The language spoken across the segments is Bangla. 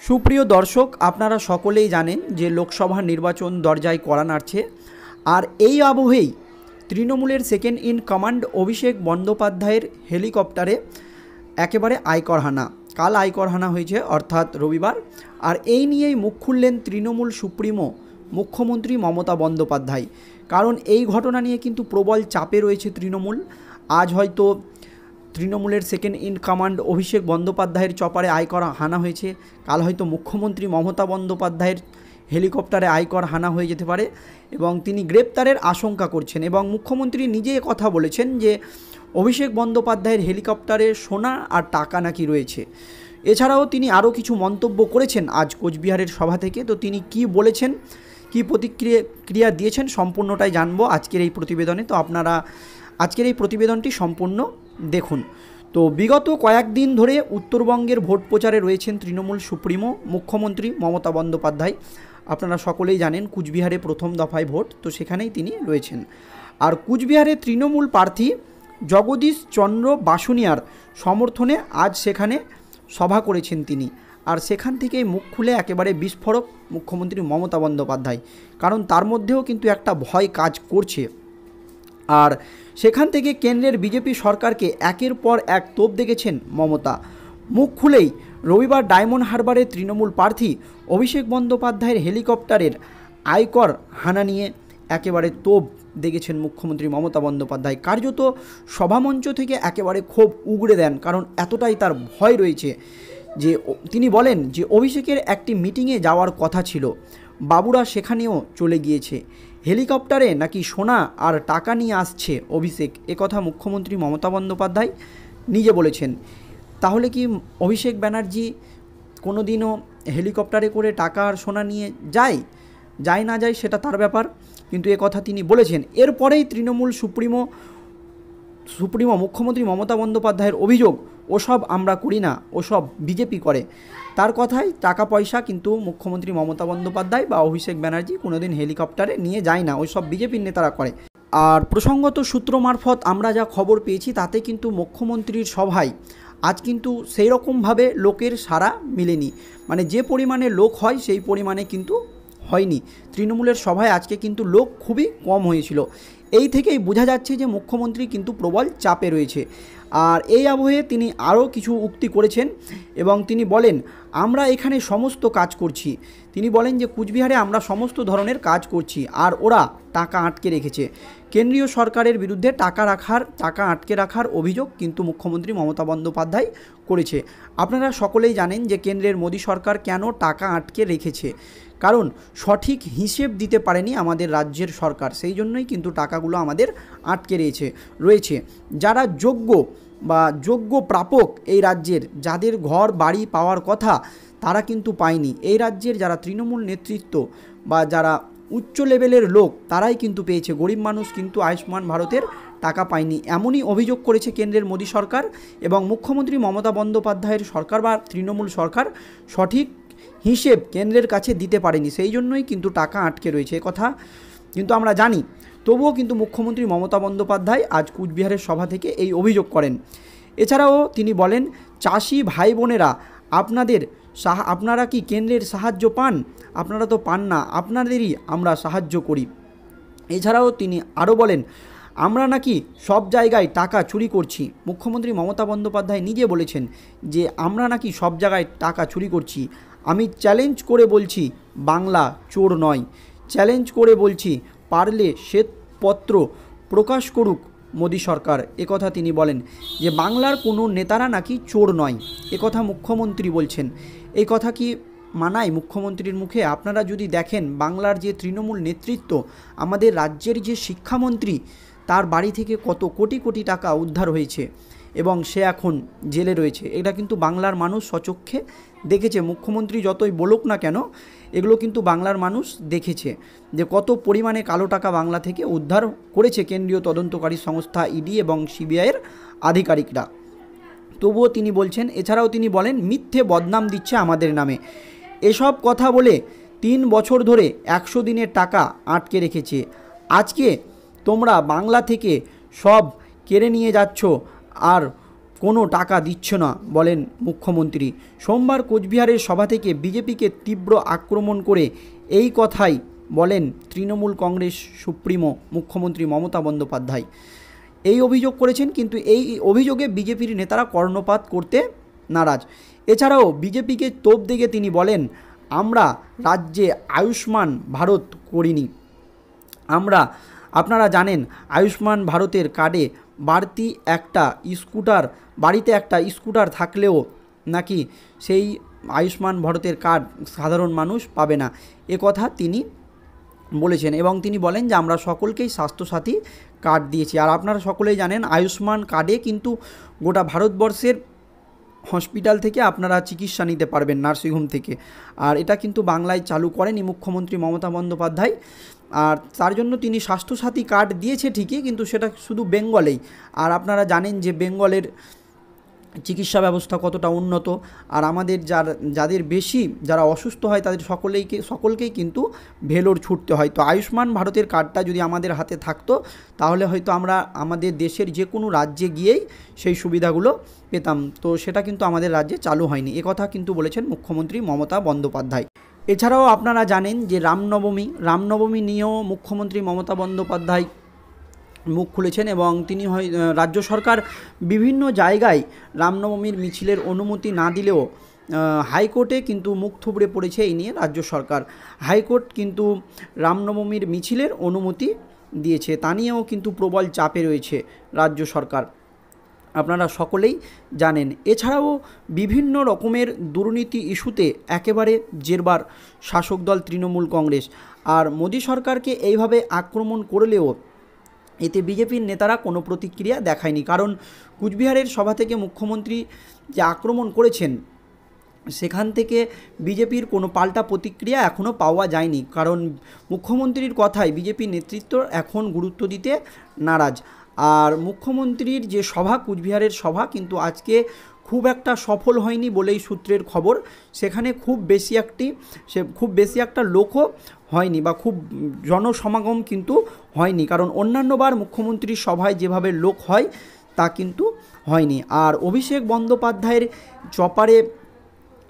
সুপ্রিয় দর্শক, আপনারা সকলেই জানেন যে লোকসভা নির্বাচন দরজায় কড়া নাড়ছে। আর এই আবহেই তৃণমূলের সেকেন্ড ইন কমান্ড অভিষেক বন্দ্যোপাধ্যায়ের হেলিকপ্টারে একেবারে আয়কর হানা। কাল আয়কর হানা হয়েছে, অর্থাৎ রবিবার। আর এই নিয়েই মুখ খুললেন তৃণমূল সুপ্রিমো মুখ্যমন্ত্রী মমতা বন্দ্যোপাধ্যায়। কারণ এই ঘটনা নিয়ে কিন্তু প্রবল চাপে রয়েছে তৃণমূল। আজ হয়তো তৃণমূলের সেকেন্ড ইন কমান্ড অভিষেক বন্দ্যোপাধ্যায়ের চপারে আয়কর হানা হয়েছে, কাল হয়তো মুখ্যমন্ত্রী মমতা বন্দ্যোপাধ্যায়ের হেলিকপ্টারে আয়কর হানা হয়ে যেতে পারে এবং তিনি গ্রেপ্তারের আশঙ্কা করছেন। এবং মুখ্যমন্ত্রী নিজে কথা বলেছেন যে অভিষেক বন্দ্যোপাধ্যায়ের হেলিকপ্টারে সোনা আর টাকা নাকি রয়েছে। এছাড়াও তিনি আরও কিছু মন্তব্য করেছেন আজ কোচবিহারের সভা থেকে। তো তিনি কি বলেছেন, কি প্রতিক্রিয়া দিয়েছেন, সম্পূর্ণটাই জানবো আজকের এই প্রতিবেদনে। তো আপনারা আজকের এই প্রতিবেদনটি সম্পূর্ণ দেখুন। তো বিগত কয়েকদিন ধরে উত্তরবঙ্গের ভোট প্রচারে রয়েছেন তৃণমূল সুপ্রিমো মুখ্যমন্ত্রী মমতা বন্দ্যোপাধ্যায়। আপনারা সকলেই জানেন কুচবিহারে প্রথম দফায় ভোট, তো সেখানেই তিনি রয়েছেন। আর কুচবিহারে তৃণমূল প্রার্থী জগদীশ চন্দ্র বাসুনিয়ার সমর্থনে আজ সেখানে সভা করেছেন তিনি। আর সেখান থেকেই মুখ খুলে একেবারে বিস্ফোরক মুখ্যমন্ত্রী মমতা বন্দ্যোপাধ্যায়, কারণ তার মধ্যেও কিন্তু একটা ভয় কাজ করছে। আর সেখান থেকে কেন্দ্রের বিজেপি সরকারকে একের পর এক তোপ দেখেছেন মমতা। মুখ খুলেই রবিবার ডায়মন্ড হারবারের তৃণমূল প্রার্থী অভিষেক বন্দ্যোপাধ্যায়ের হেলিকপ্টারের আয়কর হানা নিয়ে একেবারে তোপ দেখেছেন মুখ্যমন্ত্রী মমতা বন্দ্যোপাধ্যায়। কার্যত সভামঞ্চ থেকে একেবারে ক্ষোভ উগড়ে দেন, কারণ এতটাই তার ভয় রয়েছে যে তিনি বলেন যে অভিষেকের একটি মিটিংয়ে যাওয়ার কথা ছিল, বাবুরা সেখানেও চলে গিয়েছে, হেলিকপ্টারে নাকি সোনা আর টাকা নিয়ে আসছে অভিষেক। একথা মুখ্যমন্ত্রী মমতা বন্দ্যোপাধ্যায় নিজে বলেছেন। তাহলে কি অভিষেক ব্যানার্জি কোনো দিনও হেলিকপ্টারে করে টাকা আর সোনা নিয়ে যায় না যায় সেটা তার ব্যাপার, কিন্তু একথা তিনি বলেছেন। এরপরেই তৃণমূল সুপ্রিমো মুখ্যমন্ত্রী মমতা বন্দ্যোপাধ্যায়ের অভিযোগ, ওসব আমরা করি না, ওসব বিজেপি করে। তার কথায় টাকা পয়সা কিন্তু মুখ্যমন্ত্রী মমতা বন্দ্যোপাধ্যায় বা অভিষেক ব্যানার্জি কোনোদিন হেলিকপ্টারে নিয়ে যায় না, ওইসব বিজেপির নেতারা করে। আর প্রসঙ্গত সূত্র মারফত আমরা যা খবর পেয়েছি তাতে কিন্তু মুখ্যমন্ত্রীর সভায় আজ কিন্তু সেই রকমভাবে লোকের সাড়া মিলেনি। মানে যে পরিমাণে লোক হয় সেই পরিমাণে কিন্তু হয়নি। তৃণমূলের সভায় আজকে কিন্তু লোক খুবই কম হয়েছিল। এই থেকেই বোঝা যাচ্ছে যে মুখ্যমন্ত্রী কিন্তু প্রবল চাপে রয়েছে। আর এই আবহে তিনি আরও কিছু উক্তি করেছেন এবং তিনি বলেন, আমরা এখানে সমস্ত কাজ করছি। তিনি বলেন যে কুচবিহারে আমরা সমস্ত ধরনের কাজ করছি আর ওরা টাকা আটকে রেখেছে। কেন্দ্রীয় সরকারের বিরুদ্ধে টাকা আটকে রাখার অভিযোগ কিন্তু মুখ্যমন্ত্রী মমতা বন্দ্যোপাধ্যায় করেছে। আপনারা সকলেই জানেন যে কেন্দ্রের মোদী সরকার কেন টাকা আটকে রেখেছে, কারণ সঠিক হিসেব দিতে পারেনি আমাদের রাজ্যের সরকার, সেই জন্যই কিন্তু টাকাগুলো আমাদের আটকে রয়েছে। যারা যোগ্য প্রাপক এই রাজ্যের, যাদের ঘর বাড়ি পাওয়ার কথা তারা কিন্তু পায়নি। এই রাজ্যের যারা তৃণমূল নেতৃত্ব বা যারা উচ্চ লেভেলের লোক তারাই কিন্তু পেয়েছে, গরিব মানুষ কিন্তু আয়ুষ্মান ভারতের টাকা পায়নি, এমনই অভিযোগ করেছে কেন্দ্রের মোদী সরকার। এবং মুখ্যমন্ত্রী মমতা বন্দ্যোপাধ্যায়ের সরকার বা তৃণমূল সরকার সঠিক হিসেব কেন্দ্রের কাছে দিতে পারেনি, সেই জন্যই কিন্তু টাকা আটকে রয়েছে, কথা কিন্তু আমরা জানি। তবুও কিন্তু মুখ্যমন্ত্রী মমতা বন্দ্যোপাধ্যায় আজ কুচবিহারের সভা থেকে এই অভিযোগ করেন। এছাড়াও তিনি বলেন, চাষি ভাই বোনেরা আপনারা কি কেন্দ্রের সাহায্য পান? আপনারা তো পান না, আপনাদেরই আমরা সাহায্য করি। এছাড়াও তিনি আরও বলেন, আমরা নাকি সব জায়গায় টাকা চুরি করছি। মুখ্যমন্ত্রী মমতা বন্দ্যোপাধ্যায় নিজে বলেছেন যে আমরা নাকি সব জায়গায় টাকা চুরি করছি। আমি চ্যালেঞ্জ করে বলছি, বাংলা চোর নয়। চ্যালেঞ্জ করে বলছি, পারলে শ্বেতপত্র প্রকাশ করুক মোদী সরকার। একথা তিনি বলেন যে বাংলার কোনো নেতারা নাকি চোর নয়, একথা মুখ্যমন্ত্রী বলছেন। এই কথা কি মানায় মুখ্যমন্ত্রীর মুখে? আপনারা যদি দেখেন বাংলার যে তৃণমূল নেতৃত্ব, আমাদের রাজ্যের যে শিক্ষামন্ত্রী, তার বাড়ি থেকে কত কোটি কোটি টাকা উদ্ধার হয়েছে এবং সে এখন জেলে রয়েছে। এটা কিন্তু বাংলার মানুষ স্বচক্ষে দেখেছে। মুখ্যমন্ত্রী যতই বলুক না কেন, এগুলো কিন্তু বাংলার মানুষ দেখেছে যে কত পরিমাণে কালো টাকা বাংলা থেকে উদ্ধার করেছে কেন্দ্রীয় তদন্তকারী সংস্থা ইডি এবং সিবিআইয়ের আধিকারিকরা। তবুও তিনি বলছেন। এছাড়াও তিনি বলেন, মিথ্যে বদনাম দিচ্ছে আমাদের নামে। এসব কথা বলে 3 বছর ধরে 100 দিনের টাকা আটকে রেখেছে। আজকে তোমরা বাংলা থেকে সব কেড়ে নিয়ে যাচ্ছ আর কোনো টাকা দিচ্ছে না বলেন মুখ্যমন্ত্রী। সোমবার কোচবিহারের সভা থেকে বিজেপিকে তীব্র আক্রমণ করে এই কথাই বলেন তৃণমূল কংগ্রেস সুপ্রিমো মুখ্যমন্ত্রী মমতা বন্দ্যোপাধ্যায়। এই অভিযোগ করেছেন, কিন্তু এই অভিযোগে বিজেপির নেতারা কর্ণপাত করতে নারাজ। এছাড়াও বিজেপিকে তোপ দেখে তিনি বলেন, আমরা রাজ্যে আয়ুষ্মান ভারত করিনি। আপনারা জানেন আয়ুষ্মান ভারতের কার্ডে বাড়িতে একটা স্কুটার থাকলেও নাকি সেই আয়ুষ্মান ভারতের কার্ড সাধারণ মানুষ পাবে না, কথা তিনি বলেছেন। এবং তিনি বলেন যে আমরা সকলকেই স্বাস্থ্যসাথী কার্ড দিয়েছি। আর আপনারা সকলেই জানেন আয়ুষ্মান কার্ডে কিন্তু গোটা ভারতবর্ষের হসপিটাল থেকে আপনারা চিকিৎসা নিতে পারবেন, নার্সিংহোম থেকে। আর এটা কিন্তু বাংলায় চালু করেনি মুখ্যমন্ত্রী মমতা বন্দ্যোপাধ্যায়। আর তার জন্য তিনি স্বাস্থ্যসাথী কার্ড দিয়েছে ঠিকই, কিন্তু সেটা শুধু বেঙ্গলেই। আর আপনারা জানেন যে বেঙ্গলের চিকিৎসা ব্যবস্থা কতটা উন্নত। আর আমাদের যারা অসুস্থ হয় তাদের সকলকেই কিন্তু ভেলোর ছুটতে হয়। তো আয়ুষ্মান ভারতের কার্ডটা যদি আমাদের হাতে থাকতো তাহলে হয়তো আমরা আমাদের দেশের যে কোনো রাজ্যে গিয়েই সেই সুবিধাগুলো পেতাম। তো সেটা কিন্তু আমাদের রাজ্যে চালু হয়নি, কথা কিন্তু বলেছেন মুখ্যমন্ত্রী মমতা বন্দ্যোপাধ্যায়। এছাড়াও আপনারা জানেন যে রামনবমী নিয়েও মুখ্যমন্ত্রী মমতা বন্দ্যোপাধ্যায় মুখ খুলেছেন এবং তিনি রাজ্য সরকার বিভিন্ন জায়গায় রামনবমীর মিছিলের অনুমতি না দিলেও হাইকোর্টে কিন্তু মুখ থুবড়ে পড়েছে এই নিয়ে রাজ্য সরকার। হাইকোর্ট কিন্তু রামনবমীর মিছিলের অনুমতি দিয়েছে, তা নিয়েও কিন্তু প্রবল চাপে রয়েছে রাজ্য সরকার, আপনারা সকলেই জানেন। এছাড়াও বিভিন্ন রকমের দুর্নীতি ইস্যুতে একেবারে জেরবার শাসক দল তৃণমূল কংগ্রেস। আর মোদী সরকারকে এইভাবে আক্রমণ করলেও এতে বিজেপির নেতারা কোনো প্রতিক্রিয়া দেখায়নি, কারণ কুচবিহারের সভা থেকে মুখ্যমন্ত্রী যে আক্রমণ করেছেন সেখান থেকে বিজেপির কোনো পাল্টা প্রতিক্রিয়া এখনও পাওয়া যায়নি, কারণ মুখ্যমন্ত্রীর কথায় বিজেপি নেতৃত্ব এখন গুরুত্ব দিতে নারাজ। আর মুখ্যমন্ত্রীর যে সভা, কুচবিহারের সভা কিন্তু আজকে খুব একটা সফল হয়নি বলেই সূত্রের খবর। সেখানে খুব বেশি একটা লোকও হয়নি বা খুব জনসমাগম কিন্তু হয়নি, কারণ অন্যান্যবার মুখ্যমন্ত্রীর সভায় যেভাবে লোক হয় তা কিন্তু হয়নি। আর অভিষেক বন্দ্যোপাধ্যায়ের চপারে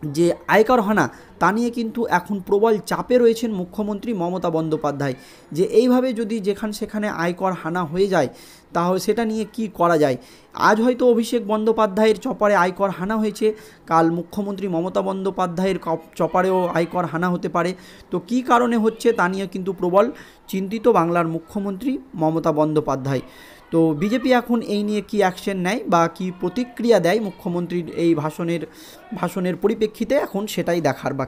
যে আয়কর হানা, তা নিয়ে কিন্তু এখন প্রবল চাপে রয়েছেন মুখ্যমন্ত্রী মমতা বন্দ্যোপাধ্যায়, যে এইভাবে যদি সেখানে আয়কর হানা হয়ে যায় তাহলে সেটা নিয়ে কি করা যায়। আজ হয়তো অভিষেক বন্দ্যোপাধ্যায়ের চপারে আয়কর হানা হয়েছে, কাল মুখ্যমন্ত্রী মমতা বন্দ্যোপাধ্যায়ের চপারেও আয়কর হানা হতে পারে। তো কী কারণে হচ্ছে তা নিয়ে কিন্তু প্রবল চিন্তিত বাংলার মুখ্যমন্ত্রী মমতা বন্দ্যোপাধ্যায়। তো বিজেপি এখন এই নিয়ে কি অ্যাকশন নেয় বা কি প্রতিক্রিয়া দেয় মুখ্যমন্ত্রীর এই ভাষণের পরিপ্রেক্ষিতে, এখন সেটাই দেখার বাকি।